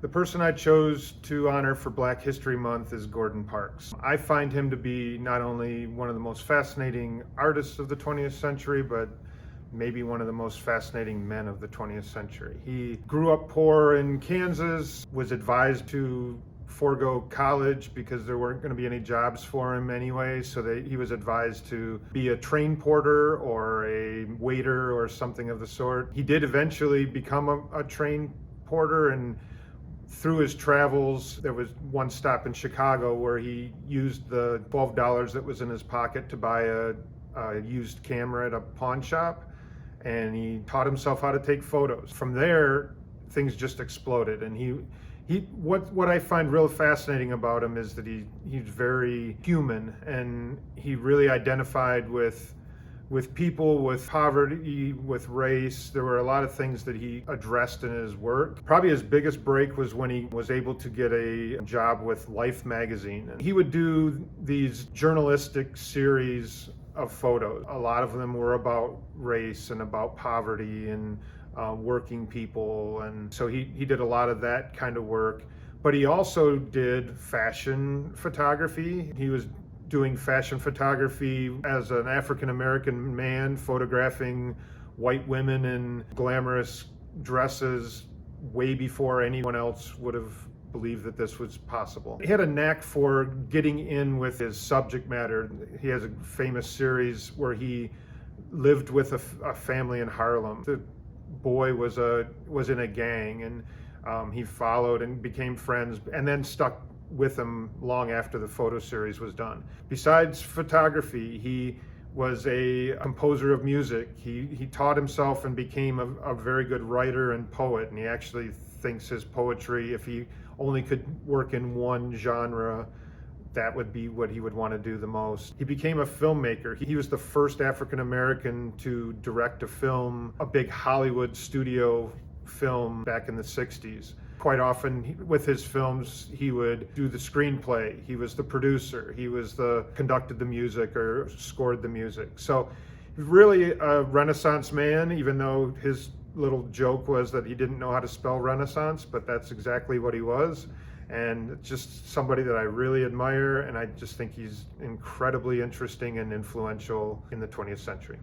The person I chose to honor for Black History Month is Gordon Parks. I find him to be not only one of the most fascinating artists of the 20th century, but maybe one of the most fascinating men of the 20th century. He grew up poor in Kansas, was advised to forego college because there weren't going to be any jobs for him anyway, so he was advised to be a train porter or a waiter or something of the sort. He did eventually become a train porter, and through his travels, there was one stop in Chicago where he used the $12 that was in his pocket to buy a used camera at a pawn shop, and he taught himself how to take photos. From there, things just exploded, and what I find real fascinating about him is that he's very human, and he really identified with people, with poverty, with race. There were a lot of things that he addressed in his work. Probably his biggest break was when he was able to get a job with Life magazine. And he would do these journalistic series of photos. A lot of them were about race and about poverty and working people. And so he did a lot of that kind of work. But he also did fashion photography. He was doing fashion photography as an African-American man, photographing white women in glamorous dresses way before anyone else would have believed that this was possible. He had a knack for getting in with his subject matter. He has a famous series where he lived with a family in Harlem. The boy was in a gang, and he followed and became friends, and then stuck with him long after the photo series was done. Besides photography, he was a composer of music. He taught himself and became a very good writer and poet, and he actually thinks his poetry, if he only could work in one genre, that would be what he would want to do the most. He became a filmmaker. He was the first African American to direct a film, a big Hollywood studio film back in the 60s. Quite often with his films, he would do the screenplay. He was the producer. He was conducted the music or scored the music. So really a Renaissance man, even though his little joke was that he didn't know how to spell Renaissance, but that's exactly what he was. And just somebody that I really admire, and I just think he's incredibly interesting and influential in the 20th century.